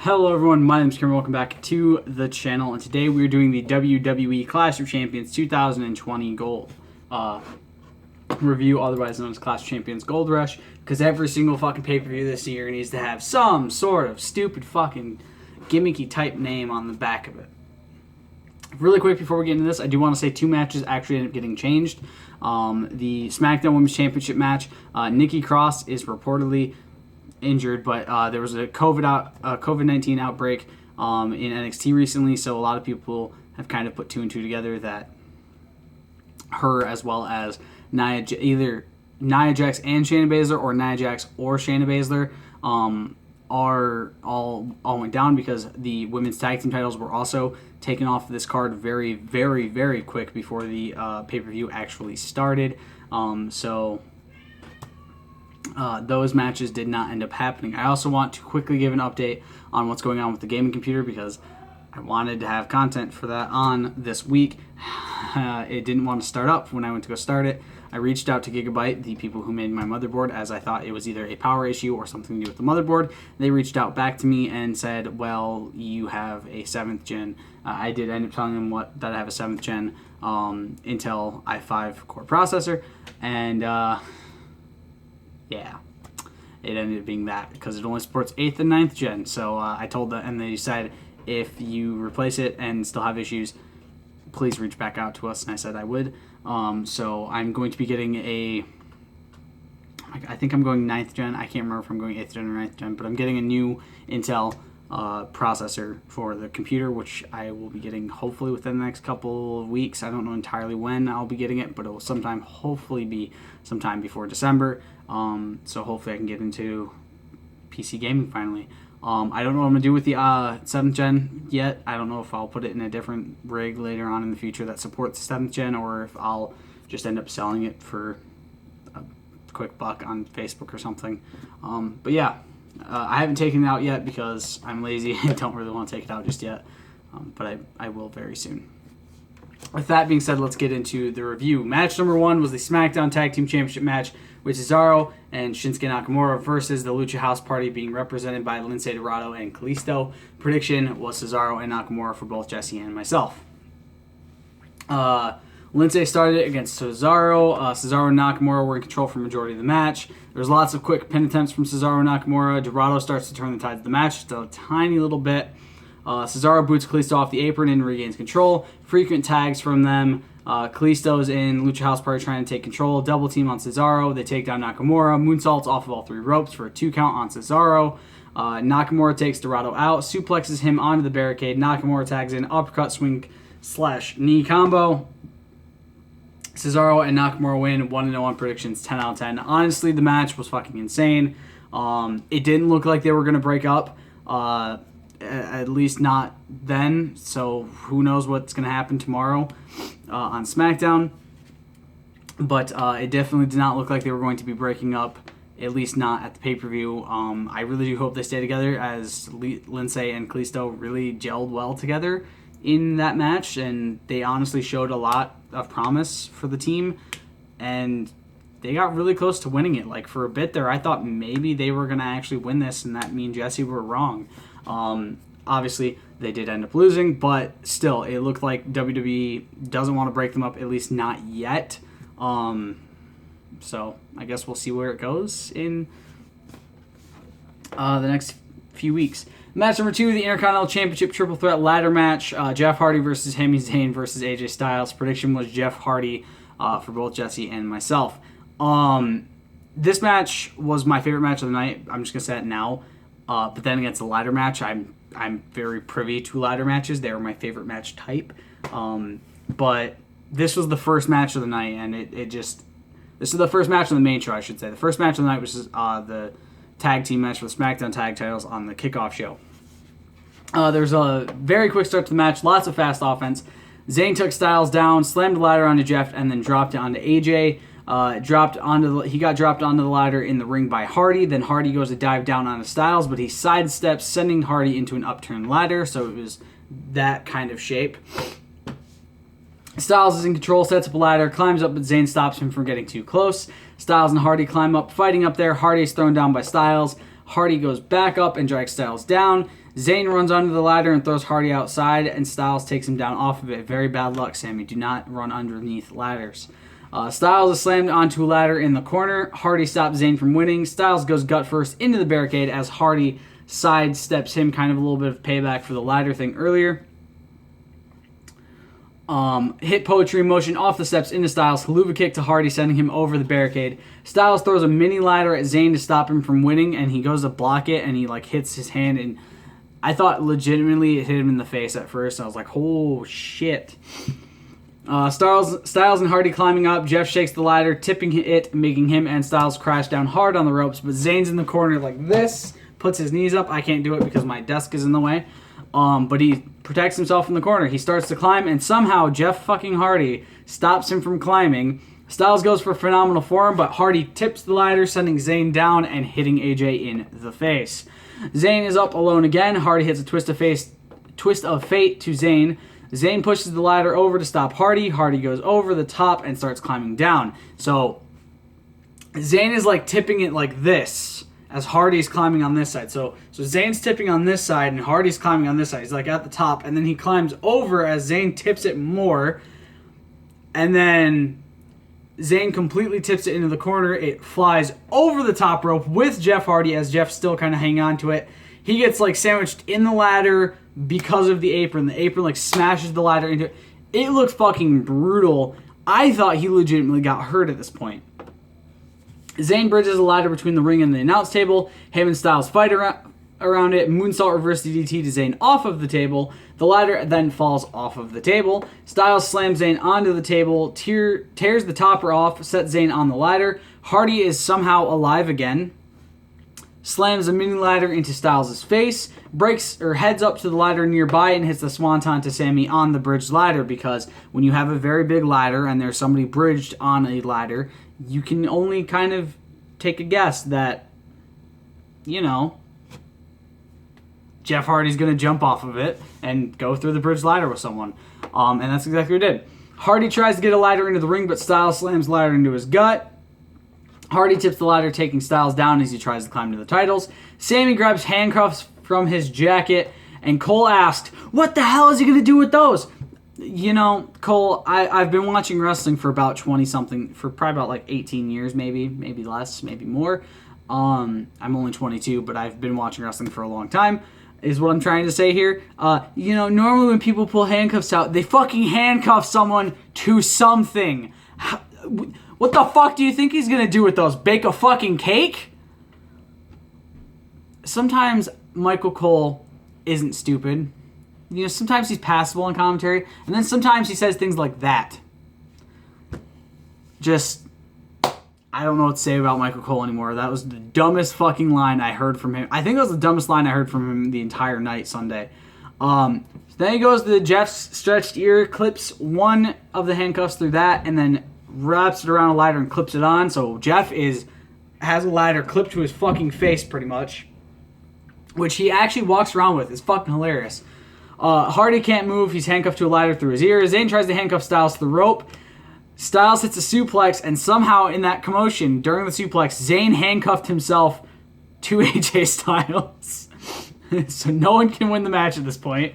Hello everyone, my name is Cameron. Welcome back to the channel, and today we're doing the WWE Clash of Champions 2020 Gold review, otherwise known as Clash of Champions Gold Rush, because every single fucking pay-per-view this year needs to have some sort of stupid fucking gimmicky type name on the back of it. Really quick before we get into this, I do want to say two matches actually ended up getting changed. The SmackDown Women's Championship match, Nikki Cross is reportedly injured, but there was a COVID-19 outbreak in NXT recently, so a lot of people have kind of put two and two together that her as well as either Nia Jax and Shayna Baszler or Nia Jax or Shayna Baszler are all went down because the women's tag team titles were also taken off this card very, very, very quick before the pay-per-view actually started. Those matches did not end up happening. I also want to quickly give an update on what's going on with the gaming computer because I wanted to have content for that on this week. It didn't want to start up when I went to go start it. I reached out to Gigabyte, the people who made my motherboard, as I thought it was either a power issue or something to do with the motherboard. They reached out back to me and said, well, you have a 7th gen. I did end up telling them that I have a 7th gen Intel i5 core processor, and yeah, it ended up being that because it only supports 8th and 9th gen. So I told them, and they said, if you replace it and still have issues, please reach back out to us. And I said I would. So I'm going to be getting I think I'm going 9th gen. I can't remember if I'm going 8th gen or 9th gen, but I'm getting a new Intel processor for the computer, which I will be getting hopefully within the next couple of weeks. I don't know entirely when I'll be getting it, but it will hopefully be sometime before December. So hopefully I can get into PC gaming finally. I don't know what I'm going to do with the 7th gen yet. I don't know if I'll put it in a different rig later on in the future that supports 7th gen, or if I'll just end up selling it for a quick buck on Facebook or something. But yeah, I haven't taken it out yet because I'm lazy and don't really want to take it out just yet. But I will very soon. With that being said, let's get into the review. Match number 1 was the SmackDown Tag Team Championship match with Cesaro and Shinsuke Nakamura versus the Lucha House Party, being represented by Lince Dorado and Kalisto. Prediction was Cesaro and Nakamura for both Jesse and myself. Lince started it against Cesaro. Cesaro and Nakamura were in control for the majority of the match. There was lots of quick pin attempts from Cesaro and Nakamura. Dorado starts to turn the tides of the match just a tiny little bit. Cesaro boots Kalisto off the apron and regains control. Frequent tags from them. Kalisto's in Lucha House Party trying to take control. Double team on Cesaro. They take down Nakamura. Moonsaults off of all 3 ropes for a 2 count on Cesaro. Nakamura takes Dorado out. Suplexes him onto the barricade. Nakamura tags in. Uppercut swing / knee combo. Cesaro and Nakamura win. 1-0 on predictions. 10 out of 10. Honestly, the match was fucking insane. It didn't look like they were going to break up. At least not then, so who knows what's going to happen tomorrow on SmackDown. But it definitely did not look like they were going to be breaking up, at least not at the pay-per-view. I really do hope they stay together, as Lince and Kalisto really gelled well together in that match, and they honestly showed a lot of promise for the team, and they got really close to winning it. Like, for a bit there, I thought maybe they were going to actually win this, and that me and Jesse were wrong. Obviously, they did end up losing, but still, it looked like WWE doesn't want to break them up, at least not yet. So I guess we'll see where it goes in the next few weeks. Match number 2, the Intercontinental Championship Triple Threat Ladder Match. Jeff Hardy versus Sami Zayn versus AJ Styles. Prediction was Jeff Hardy for both Jesse and myself. This match was my favorite match of the night. I'm just going to say it now. But then against the ladder match, I'm very privy to ladder matches. They are my favorite match type. But this was the first match of the night, and this is the first match on the main show, I should say. The first match of the night was the tag team match for the SmackDown tag titles on the kickoff show. There's a very quick start to the match, lots of fast offense. Zayn took Styles down, slammed the ladder onto Jeff, and then dropped it onto AJ. He got dropped onto the ladder in the ring by Hardy. Then Hardy goes to dive down onto Styles, but he sidesteps, sending Hardy into an upturned ladder. So it was that kind of shape. Styles is in control, sets up a ladder, climbs up, but Zayn stops him from getting too close. Styles and Hardy climb up, fighting up there. Hardy is thrown down by Styles. Hardy goes back up and drags Styles down. Zayn runs under the ladder and throws Hardy outside, and Styles takes him down off of it. Very bad luck, Sammy. Do not run underneath ladders. Styles is slammed onto a ladder in the corner. Hardy stops Zayn from winning. Styles goes gut first into the barricade as Hardy sidesteps him. Kind of a little bit of payback for the ladder thing earlier. Hit poetry motion off the steps into Styles. Haluva kick to Hardy, sending him over the barricade. Styles throws a mini ladder at Zayn to stop him from winning, and he goes to block it, and he hits his hand, and I thought legitimately it hit him in the face at first. I was like, oh shit. Styles and Hardy climbing up. Jeff shakes the ladder, tipping it, making him and Styles crash down hard on the ropes, but Zayn's in the corner like this, puts his knees up. I can't do it because my desk is in the way. But he protects himself in the corner. He starts to climb, and somehow Jeff fucking Hardy stops him from climbing. Styles goes for phenomenal form, but Hardy tips the ladder, sending Zayn down and hitting AJ in the face. Zayn is up alone again. Hardy hits a twist of fate to Zayn. Zayn pushes the ladder over to stop Hardy. Hardy goes over the top and starts climbing down. So Zayn is tipping it like this as Hardy's climbing on this side. So Zayn's tipping on this side and Hardy's climbing on this side. He's at the top, and then he climbs over as Zayn tips it more. And then Zayn completely tips it into the corner. It flies over the top rope with Jeff Hardy as Jeff's still kind of hanging on to it. He gets sandwiched in the ladder because of the apron. The apron smashes the ladder into it. It looks fucking brutal. I thought he legitimately got hurt at this point. Zayn bridges the ladder between the ring and the announce table. Him and Styles fight around it. Moonsault reverse DDT to Zayn off of the table. The ladder then falls off of the table. Styles slams Zayn onto the table, tears the topper off, sets Zayn on the ladder. Hardy is somehow alive again. Slams a mini ladder into Styles' face, heads up to the ladder nearby and hits the swanton to Sammy on the bridge ladder, because when you have a very big ladder and there's somebody bridged on a ladder, you can only kind of take a guess that, Jeff Hardy's going to jump off of it and go through the bridge ladder with someone. And that's exactly what he did. Hardy tries to get a ladder into the ring, but Styles slams the ladder into his gut. Hardy tips the ladder, taking Styles down as he tries to climb to the titles. Sammy grabs handcuffs from his jacket, and Cole asked, what the hell is he going to do with those? Cole, I've been watching wrestling for about 20-something, for probably about 18 years, maybe less, maybe more. I'm only 22, but I've been watching wrestling for a long time, is what I'm trying to say here. Normally when people pull handcuffs out, they fucking handcuff someone to something. What the fuck do you think he's going to do with those? Bake a fucking cake? Sometimes Michael Cole isn't stupid. Sometimes he's passable on commentary, and then sometimes he says things like that. I don't know what to say about Michael Cole anymore. That was the dumbest fucking line I heard from him. I think that was the dumbest line I heard from him the entire night Sunday. Then he goes to Jeff's stretched ear, clips one of the handcuffs through that, and then wraps it around a ladder and clips it on. So Jeff has a ladder clipped to his fucking face pretty much, which he actually walks around with. It's fucking hilarious. Hardy can't move. He's handcuffed to a ladder through his ear. Zayn tries to handcuff Styles to the rope. Styles hits a suplex, and somehow in that commotion during the suplex, Zayn handcuffed himself to AJ Styles. So no one can win the match at this point.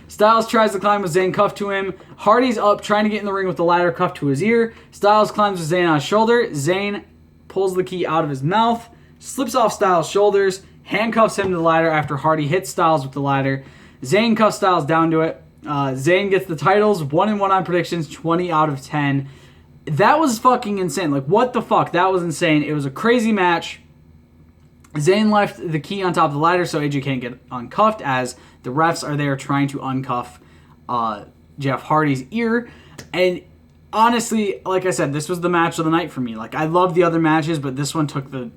Styles tries to climb with Zayn cuffed to him. Hardy's up trying to get in the ring with the ladder cuffed to his ear. Styles climbs with Zayn on his shoulder. Zayn pulls the key out of his mouth, slips off Styles' shoulders, handcuffs him to the ladder after Hardy hits Styles with the ladder. Zayn cuffs Styles down to it. Zayn gets the titles, 1-1 on predictions, 20 out of 10. That was fucking insane. What the fuck? That was insane. It was a crazy match. Zayn left the key on top of the ladder so AJ can't get uncuffed, as the refs are there trying to uncuff Jeff Hardy's ear. And honestly, like I said, this was the match of the night for me. I love the other matches, but this one took the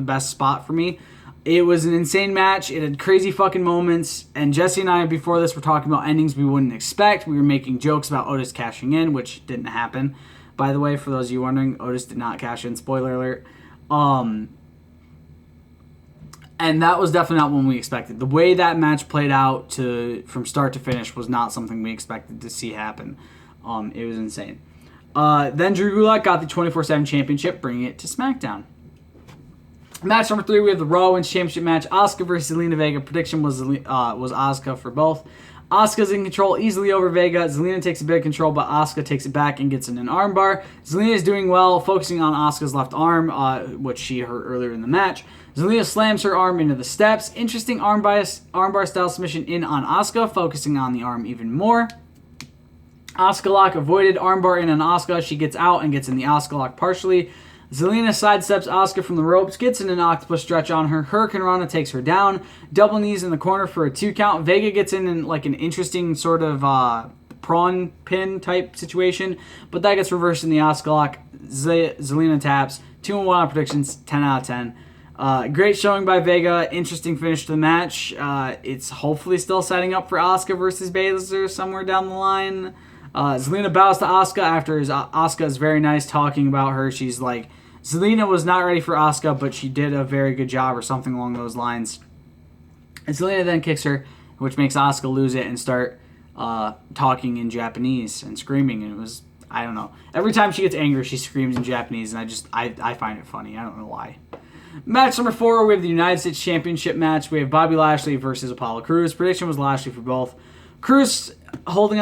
best spot for me. It was an insane match. It had crazy fucking moments. And Jesse and I, before this, were talking about endings we wouldn't expect. We were making jokes about Otis cashing in, which didn't happen. By the way, for those of you wondering, Otis did not cash in. Spoiler alert. And that was definitely not one we expected. The way that match played out from start to finish was not something we expected to see happen. It was insane. Then Drew Gulak got the 24/7 championship, bringing it to SmackDown. Match number 3, we have the Raw Women's Championship match. Asuka versus Zelina Vega. Prediction was Asuka for both. Asuka's in control easily over Vega. Zelina takes a bit of control, but Asuka takes it back and gets in an armbar. Zelina is doing well, focusing on Asuka's left arm, which she hurt earlier in the match. Zelina slams her arm into the steps. Interesting armbar style submission in on Asuka, focusing on the arm even more. Asuka lock avoided, armbar in on Asuka. She gets out and gets in the Asuka lock partially. Zelina sidesteps Asuka from the ropes, gets in an octopus stretch on her. Hurricane Rana takes her down. Double knees in the corner for a 2 count. Vega gets in like an interesting sort of prawn pin type situation, but that gets reversed in the Asuka lock. Zelina taps. 2-1 on predictions, 10 out of 10. Great showing by Vega. Interesting finish to the match. It's hopefully still setting up for Asuka versus Baszler somewhere down the line. Zelina bows to Asuka after Asuka is very nice talking about her. She's like, Zelina was not ready for Asuka, but she did a very good job or something along those lines. And Zelina then kicks her, which makes Asuka lose it and start talking in Japanese and screaming. And it was, I don't know. Every time she gets angry, she screams in Japanese, and I find it funny. I don't know why. Match number 4, we have the United States Championship match. We have Bobby Lashley versus Apollo Crews. Prediction was Lashley for both. Crews holding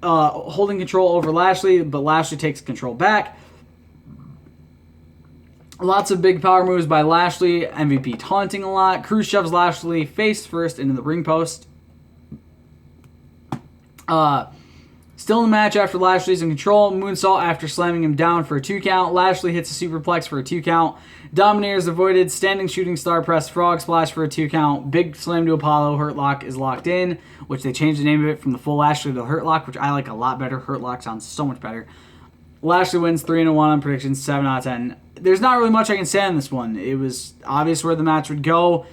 control over Lashley, but Lashley takes control back. Lots of big power moves by Lashley. MVP taunting a lot. Crews shoves Lashley face first into the ring post. Still in the match after Lashley's in control. Moonsault after slamming him down for a 2 count. Lashley hits a superplex for a 2 count. Dominator's avoided. Standing shooting star press. Frog splash for a 2 count. Big slam to Apollo. Hurt Lock is locked in, which they changed the name of it from the full Lashley to the Hurt Lock, which I like a lot better. Hurt Lock sounds so much better. Lashley wins 3-1 on predictions, 7 out of 10. There's not really much I can say on this one. It was obvious where the match would go.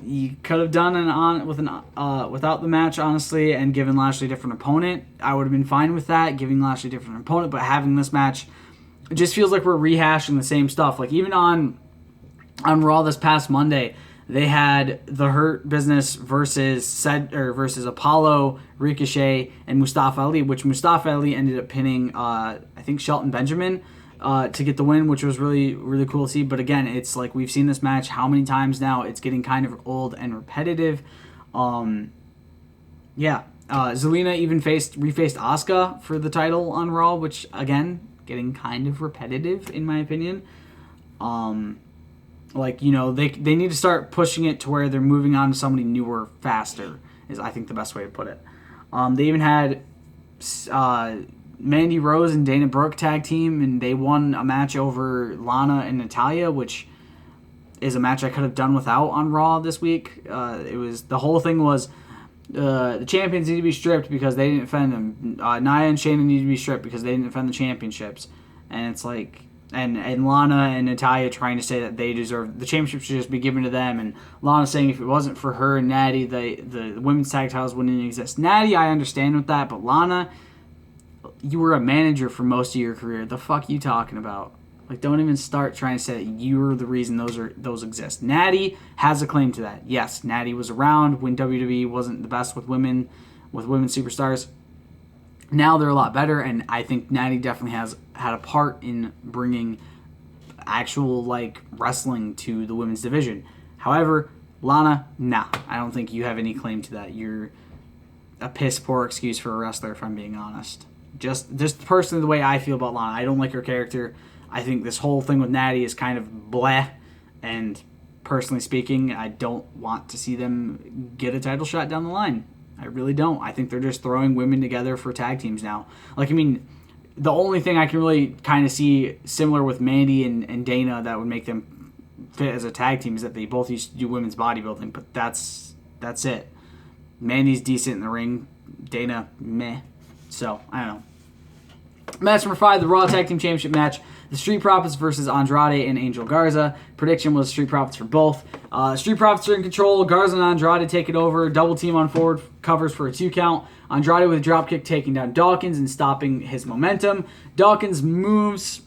You could have done without the match, honestly, and given Lashley a different opponent. I would have been fine with that, giving Lashley a different opponent, but having this match, it just feels like we're rehashing the same stuff. Like, even on Raw this past Monday, they had the Hurt Business versus Apollo, Ricochet, and Mustafa Ali, which Mustafa Ali ended up pinning, I think, Shelton Benjamin to get the win, which was really, really cool to see. But again, it's like we've seen this match how many times now? It's getting kind of old and repetitive. Zelina even refaced Asuka for the title on Raw, which, again, getting kind of repetitive in my opinion. They need to start pushing it to where they're moving on to somebody newer faster, is I think the best way to put it. They even had Mandy Rose and Dana Brooke tag team, and they won a match over Lana and Natalya, which is a match I could have done without on Raw this week. The whole thing was the champions need to be stripped because they didn't defend them. Nia and Shayna need to be stripped because they didn't defend the championships. And it's like, and Lana and Natalya trying to say that they deserve the championship should just be given to them, and Lana saying if it wasn't for her and Natty, the women's tag titles wouldn't exist. Natty, I understand with that, but Lana, you were a manager for most of your career. The fuck you talking about? Like, don't even start trying to say that you're the reason those exist. Natty has a claim to that. Yes, Natty was around when WWE wasn't the best with women superstars. Now they're a lot better, and I think Natty definitely has had a part in bringing actual, like, wrestling to the women's division. However, Lana, nah, I don't think you have any claim to that. You're a piss poor excuse for a wrestler, if I'm being honest. Just personally, the way I feel about Lana, I don't like her character. I think this whole thing with Natty is kind of bleh, and personally speaking, I don't want to see them get a title shot down the line. I really don't. I think they're just throwing women together for tag teams now. Like, I mean, the only thing I can really kind of see similar with Mandy and Dana that would make them fit as a tag team is that they both used to do women's bodybuilding, but that's it. Mandy's decent in the ring. Dana, meh. So, I don't know. Match number 5, the Raw Tag Team Championship match. The Street Profits versus Andrade and Angel Garza. Prediction was Street Profits for both. Street Profits are in control. Garza and Andrade take it over. Double team on forward covers for a 2 count. Andrade with a dropkick taking down Dawkins and stopping his momentum. Dawkins moves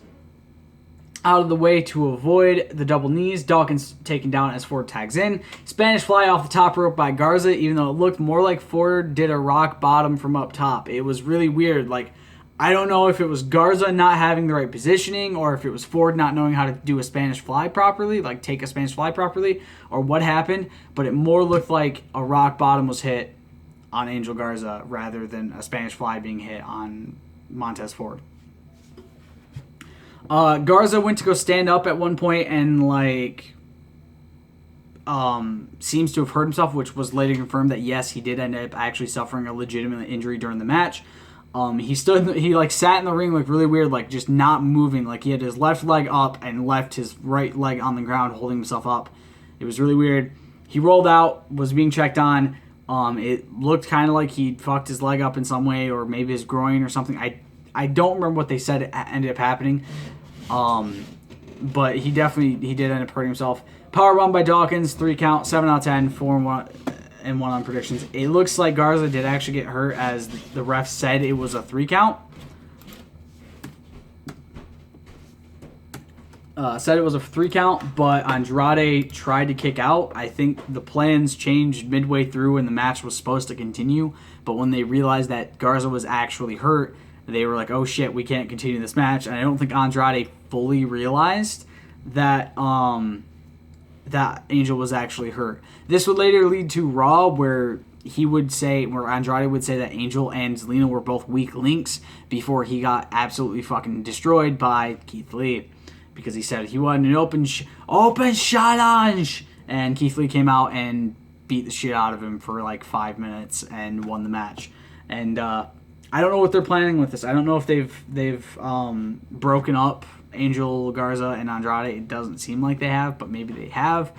out of the way to avoid the double knees. Dawkins taken down as Ford tags in. Spanish fly off the top rope by Garza, even though it looked more like Ford did a rock bottom from up top. It was really weird. Like, I don't know if it was Garza not having the right positioning or if it was Ford not knowing how to do a Spanish fly properly, like take a Spanish fly properly, or what happened, but it more looked like a rock bottom was hit on Angel Garza rather than a Spanish fly being hit on Montez Ford. Garza went to go stand up at one point and seems to have hurt himself, which was later confirmed that yes, he did end up actually suffering a legitimate injury during the match. He sat in the ring really weird, just not moving, he had his left leg up and left his right leg on the ground holding himself up. It was really weird. He rolled out, was being checked on. It looked kind of like he fucked his leg up in some way, or maybe his groin or something. I don't remember what they said ended up happening. But he did end up hurting himself. Powerbomb by Dawkins, 3 count, 7 out of 10, 4-1 on predictions. It looks like Garza did actually get hurt, as the ref said it was a 3 count. Said it was a 3 count, but Andrade tried to kick out. I think the plans changed midway through and the match was supposed to continue, but when they realized that Garza was actually hurt, they were like, oh shit, we can't continue this match. And I don't think Andrade fully realized that that Angel was actually hurt. This would later lead to Raw, where Andrade would say that Angel and Zelina were both weak links before he got absolutely fucking destroyed by Keith Lee, because he said he wanted an open challenge, and Keith Lee came out and beat the shit out of him for 5 minutes and won the match. And I don't know what they're planning with this. I don't know if they've broken up Angel Garza and Andrade. It doesn't seem like they have, but maybe they have.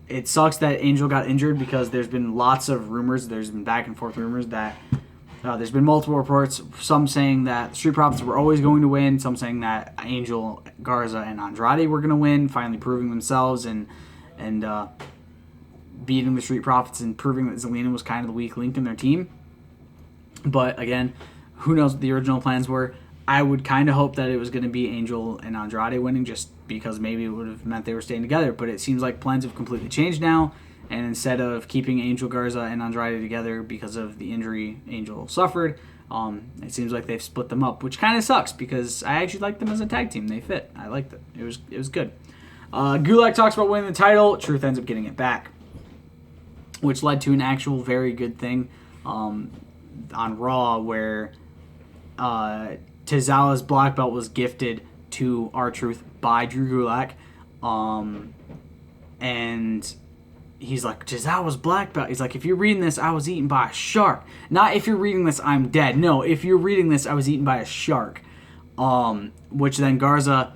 It sucks that Angel got injured, because there's been lots of rumors. There's been back and forth rumors that there's been multiple reports. Some saying that the Street Profits were always going to win. Some saying that Angel Garza and Andrade were going to win, finally proving themselves and beating the Street Profits and proving that Zelina was kind of the weak link in their team. But again, who knows what the original plans were. I would kind of hope that it was going to be Angel and Andrade winning, just because maybe it would have meant they were staying together. But it seems like plans have completely changed now, and instead of keeping Angel Garza and Andrade together because of the injury Angel suffered, it seems like they've split them up, which kind of sucks, because I actually like them as a tag team. They fit. I liked it. It was good. Gulak talks about winning the title. Truth ends up getting it back, which led to an actual very good thing on Raw, where Tozawa's black belt was gifted to R-Truth by Drew Gulak, and he's like, Tozawa's black belt. He's like, if you're reading this, I was eaten by a shark. Not if you're reading this, I'm dead. No, if you're reading this, I was eaten by a shark. Which then Tozawa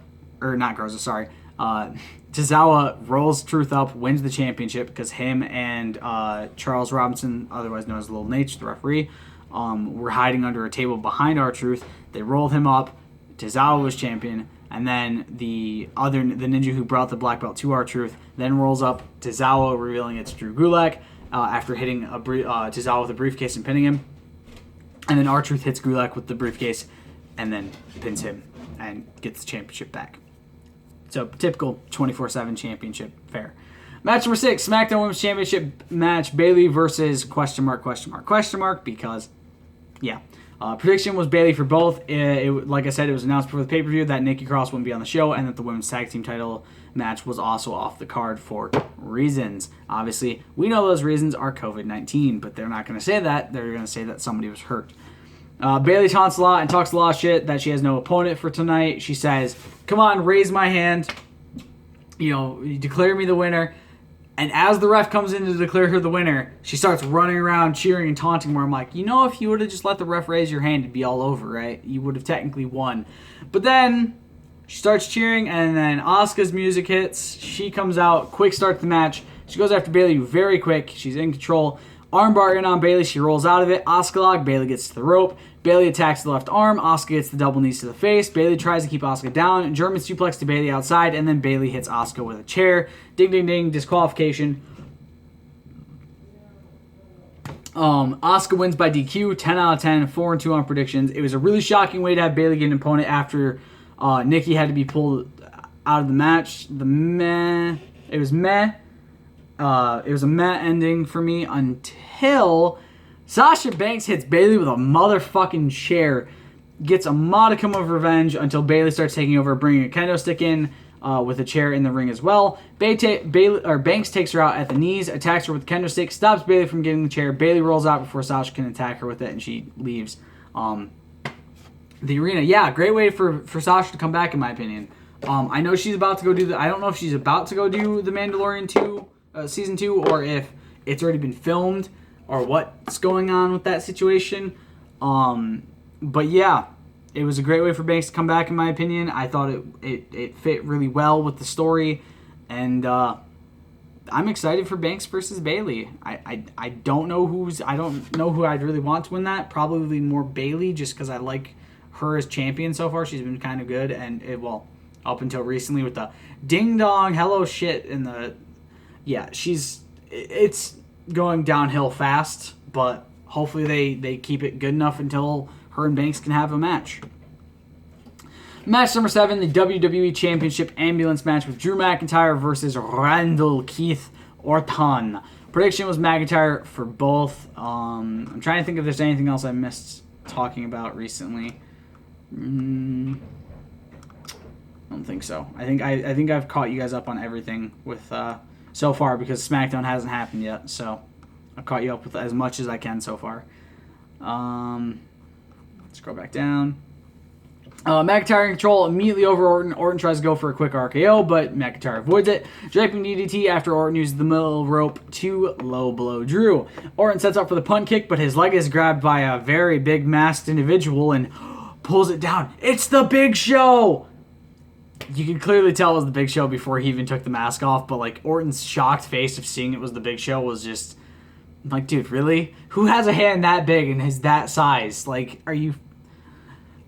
rolls Truth up, wins the championship, because him and Charles Robinson, otherwise known as Little Nate, the referee, were hiding under a table behind R-Truth. They rolled him up. Tozawa was champion, and then the ninja who brought the black belt to R-Truth then rolls up Tozawa, revealing it's Drew Gulak, after hitting Tozawa with a briefcase and pinning him. And then R-Truth hits Gulak with the briefcase and then pins him and gets the championship back. So, typical 24/7 championship fare. Match number 6, SmackDown Women's Championship match, Bayley versus ? Because, yeah. Prediction was Bayley for both. Like I said, it was announced before the pay-per-view that Nikki Cross wouldn't be on the show, and that the women's tag team title match was also off the card for reasons. Obviously, we know those reasons are COVID-19, but they're not going to say that. They're going to say that somebody was hurt. Bayley taunts a lot and talks a lot of shit that she has no opponent for tonight. She says, come on, raise my hand. Declare me the winner. And as the ref comes in to declare her the winner, she starts running around cheering and taunting more. I'm like, if you would have just let the ref raise your hand, it'd be all over, right? You would have technically won. But then she starts cheering, and then Asuka's music hits. She comes out, quick start to the match. She goes after Bayley very quick. She's in control. Armbar in on Bayley. She rolls out of it. Asuka lock. Bayley gets to the rope. Bayley attacks the left arm. Asuka gets the double knees to the face. Bayley tries to keep Asuka down. German suplex to Bayley outside, and then Bayley hits Asuka with a chair. Ding, ding, ding. Disqualification. Asuka wins by DQ. 10 out of 10. 4-2 on predictions. It was a really shocking way to have Bayley get an opponent after Nikki had to be pulled out of the match. It was a meh ending for me until Sasha Banks hits Bayley with a motherfucking chair, gets a modicum of revenge until Bayley starts taking over, bringing a kendo stick in with a chair in the ring as well. Banks takes her out at the knees, attacks her with a kendo stick, stops Bayley from getting the chair. Bayley rolls out before Sasha can attack her with it, and she leaves the arena. Yeah, great way for Sasha to come back, in my opinion. I know she's about to go do I don't know if she's about to go do the Mandalorian 2, season 2, or if it's already been filmed, or what's going on with that situation. But yeah, it was a great way for Banks to come back, in my opinion. I thought it fit really well with the story, and I'm excited for Banks versus Bayley. I don't know who I'd really want to win that. Probably more Bayley, just because I like her as champion so far. She's been kind of good, and up until recently with the ding dong hello shit and it's going downhill fast, but hopefully they keep it good enough until her and Banks can have a match. Match number 7, the WWE Championship Ambulance match with Drew McIntyre versus Randall Keith Orton. Prediction was McIntyre for both. I'm trying to think if there's anything else I missed talking about recently. I don't think so. I think I've caught you guys up on everything with so far, because SmackDown hasn't happened yet. So I've caught you up with as much as I can so far. Scroll back down. McIntyre in control immediately over Orton. Orton tries to go for a quick RKO, but McIntyre avoids it. Draping DDT after Orton uses the middle rope to low blow Drew. Orton sets up for the punt kick, but his leg is grabbed by a very big masked individual and pulls it down. It's the Big Show! You can clearly tell it was the Big Show before he even took the mask off, but like Orton's shocked face of seeing it was the Big Show was just like, dude, really? Who has a hand that big and is that size? Like, are you...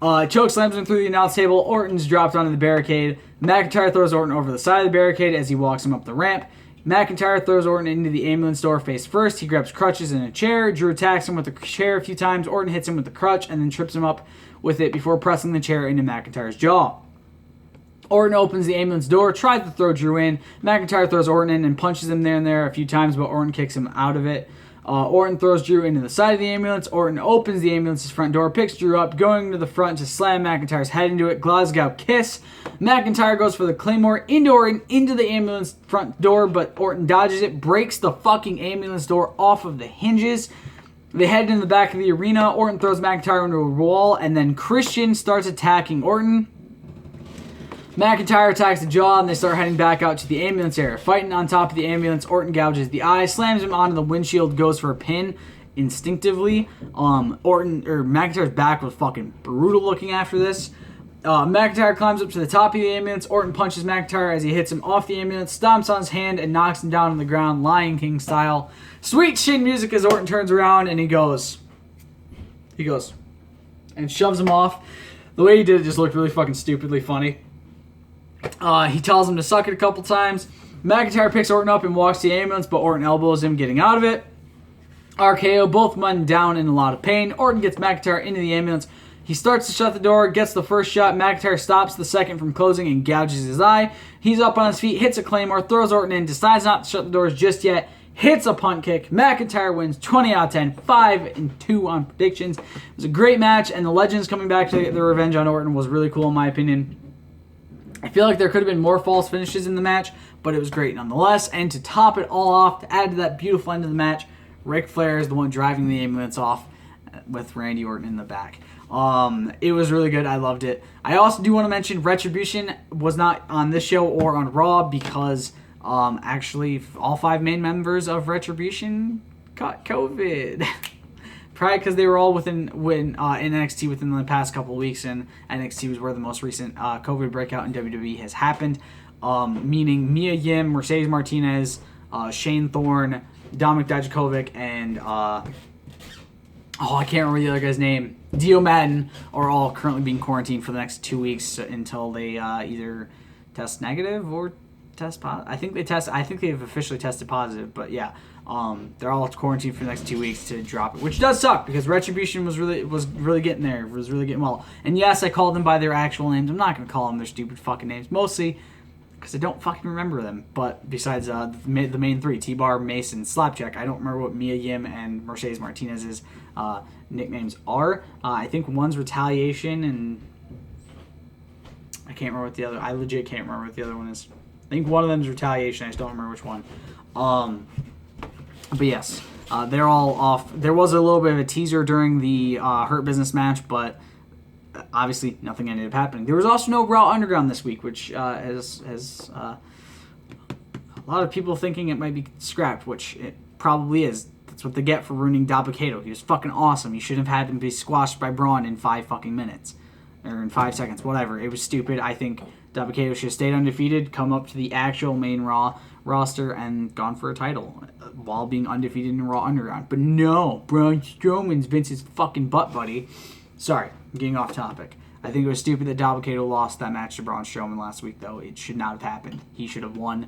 Choke slams him through the announce table. Orton's dropped onto the barricade. McIntyre throws Orton over the side of the barricade as he walks him up the ramp. McIntyre throws Orton into the ambulance door face first. He grabs crutches and a chair. Drew attacks him with the chair a few times. Orton hits him with the crutch and then trips him up with it before pressing the chair into McIntyre's jaw. Orton opens the ambulance door, tries to throw Drew in. McIntyre throws Orton in and punches him there and there a few times, but Orton kicks him out of it. Orton throws Drew into the side of the ambulance. Orton opens the ambulance's front door, picks Drew up, going to the front to slam McIntyre's head into it. Glasgow kiss. McIntyre goes for the Claymore into Orton, into the ambulance front door, but Orton dodges it, breaks the fucking ambulance door off of the hinges. They head into the back of the arena. Orton throws McIntyre into a wall, and then Christian starts attacking Orton. McIntyre attacks the jaw, and they start heading back out to the ambulance area. Fighting on top of the ambulance, Orton gouges the eye, slams him onto the windshield, goes for a pin instinctively. McIntyre's back was fucking brutal looking after this. McIntyre climbs up to the top of the ambulance. Orton punches McIntyre as he hits him off the ambulance, stomps on his hand, and knocks him down on the ground, Lion King style. Sweet chin music as Orton turns around, and he goes, and shoves him off. The way he did it just looked really fucking stupidly funny. He tells him to suck it a couple times. McIntyre picks Orton up and walks to the ambulance, but Orton elbows him, getting out of it. RKO, both men down in a lot of pain. Orton gets McIntyre into the ambulance. He starts to shut the door, gets the first shot. McIntyre stops the second from closing and gouges his eye. He's up on his feet, hits a Claymore, throws Orton in, decides not to shut the doors just yet, hits a punt kick. McIntyre wins 20 out of 10, 5-2 on predictions. It was a great match, and the Legends coming back to get their revenge on Orton was really cool in my opinion. I feel like there could have been more false finishes in the match, but it was great nonetheless. And to top it all off, to add to that beautiful end of the match, Ric Flair is the one driving the ambulance off with Randy Orton in the back. It was really good. I loved it. I also do want to mention Retribution was not on this show or on Raw because actually all 5 main members of Retribution caught COVID. Probably because they were all in NXT within the past couple of weeks, and NXT was where the most recent COVID breakout in WWE has happened, meaning Mia Yim, Mercedes Martinez, Shane Thorne, Dominic Dijakovic, and I can't remember the other guy's name, Dio Madden, are all currently being quarantined for the next 2 weeks until they either test negative or test positive. I think they've officially tested positive, but yeah. They're all quarantined for the next 2 weeks to drop it, which does suck because Retribution was really getting there, was really getting well. And yes, I called them by their actual names. I'm not going to call them their stupid fucking names. Mostly, because I don't fucking remember them. But besides the main three, T-Bar, Mason, Slapjack, I don't remember what Mia Yim and Mercedes Martinez's nicknames are. I think one's Retaliation, and I can't remember what the other. I legit can't remember what the other one is. I think one of them is Retaliation. I just don't remember which one. But yes, they're all off. There was a little bit of a teaser during the Hurt Business match, but obviously nothing ended up happening. There was also no Raw Underground this week, which has a lot of people thinking it might be scrapped, which it probably is. That's what they get for ruining Dabba-Kato. He was fucking awesome. You shouldn't have had him be squashed by Braun in 5 fucking minutes. Or in 5 seconds, whatever. It was stupid. I think Dabba-Kato should have stayed undefeated, come up to the actual main Raw roster, and gone for a title while being undefeated in Raw Underground. But no, Braun Strowman's Vince's fucking butt buddy. Sorry, I'm getting off topic. I think it was stupid that Dabba-Kato lost that match to Braun Strowman last week, though. It should not have happened. He should have won.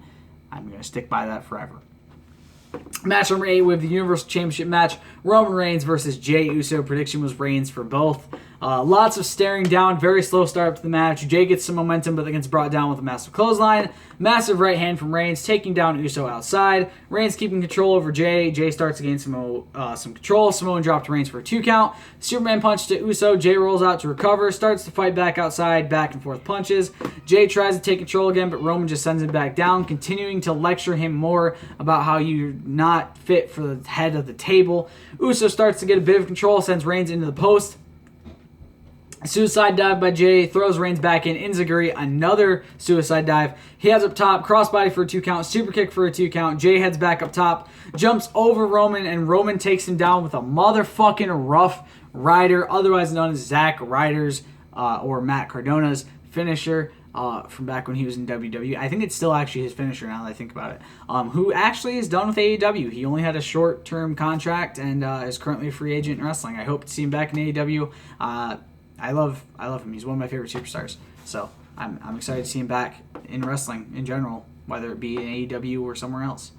I'm going to stick by that forever. Match number 8 with the Universal Championship match. Roman Reigns versus Jey Uso. Prediction was Reigns for both. Lots of staring down. Very slow start to the match. Jey gets some momentum, but then gets brought down with a massive clothesline. Massive right hand from Reigns, taking down Uso outside. Reigns keeping control over Jey. Jey starts to gain some control. Samoan drop to Reigns for a 2 count. Superman punch to Uso. Jey rolls out to recover. Starts to fight back outside. Back and forth punches. Jey tries to take control again, but Roman just sends him back down, continuing to lecture him more about how you're not fit for the head of the table. Uso starts to get a bit of control, sends Reigns into the post. Suicide dive by Jey, throws Reigns back in. Enziguri, another suicide dive. He heads up top, crossbody for a 2 count, super kick for a 2 count. Jey heads back up top, jumps over Roman, and Roman takes him down with a motherfucking Rough Rider, otherwise known as Zack Ryder's or Matt Cardona's finisher from back when he was in WWE. I think it's still actually his finisher now that I think about it. Who actually is done with AEW. He only had a short-term contract and is currently a free agent in wrestling. I hope to see him back in AEW. I love him. He's one of my favorite superstars. So I'm excited to see him back in wrestling in general, whether it be in AEW or somewhere else.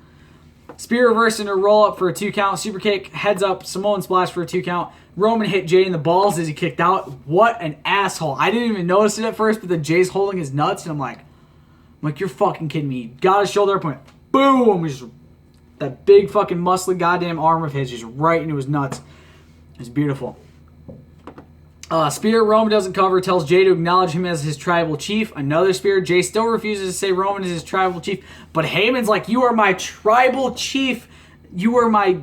Spear reverse into a roll up for a 2 count. Super kick, heads up, Samoan splash for a 2 count. Roman hit Jey in the balls as he kicked out. What an asshole. I didn't even notice it at first, but then Jey's holding his nuts, and I'm like, you're fucking kidding me. He got his shoulder up, went boom. Just that big fucking muscly goddamn arm of his just right into his nuts. It's beautiful. Spear, Roman doesn't cover, tells Jey to acknowledge him as his tribal chief. Another spear. Jey still refuses to say Roman is his tribal chief, but Heyman's like, you are my tribal chief. You are my...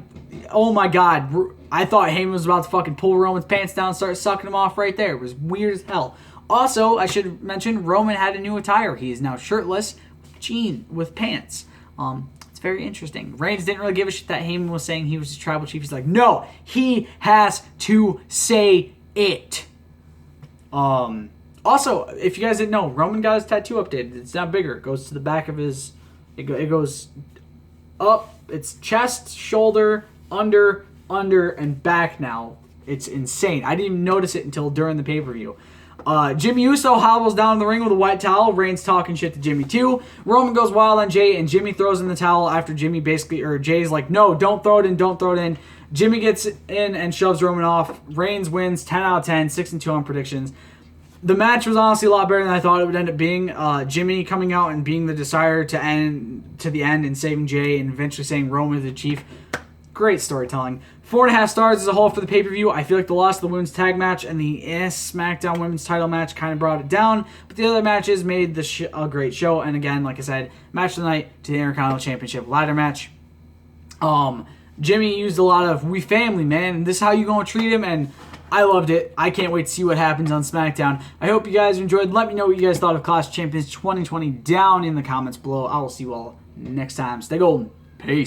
Oh my god. I thought Heyman was about to fucking pull Roman's pants down and start sucking him off right there. It was weird as hell. Also, I should mention, Roman had a new attire. He is now shirtless with pants. It's very interesting. Reigns didn't really give a shit that Heyman was saying he was his tribal chief. He's like, no, he has to say it. Also, if you guys didn't know, Roman got his tattoo updated. It's now bigger. It goes to the back of his... It goes up. It's chest, shoulder, under, and back now. It's insane. I didn't even notice it until during the pay-per-view. Jimmy Uso hobbles down in the ring with a white towel. Reigns talking shit to Jimmy too. Roman goes wild on Jey, and Jimmy throws in the towel after Jey's like, no, don't throw it in. Jimmy gets in and shoves Roman off. Reigns wins 10 out of 10, 6-2 on predictions. The match was honestly a lot better than I thought it would end up being. Jimmy coming out and being the decider to end to the end and saving Jey and eventually saying Roman is the chief. Great storytelling. 4.5 stars as a whole for the pay-per-view. I feel like the loss of the women's tag match and the SmackDown women's title match kind of brought it down, but the other matches made a great show. And again, like I said, match of the night to the Intercontinental Championship ladder match. Jimmy used a lot of "we family, man, and this is how you gonna treat him," and I loved it. I can't wait to see what happens on SmackDown. I hope you guys enjoyed. Let me know what you guys thought of Clash of Champions 2020 down in the comments below. I will see you all next time. Stay golden. Peace.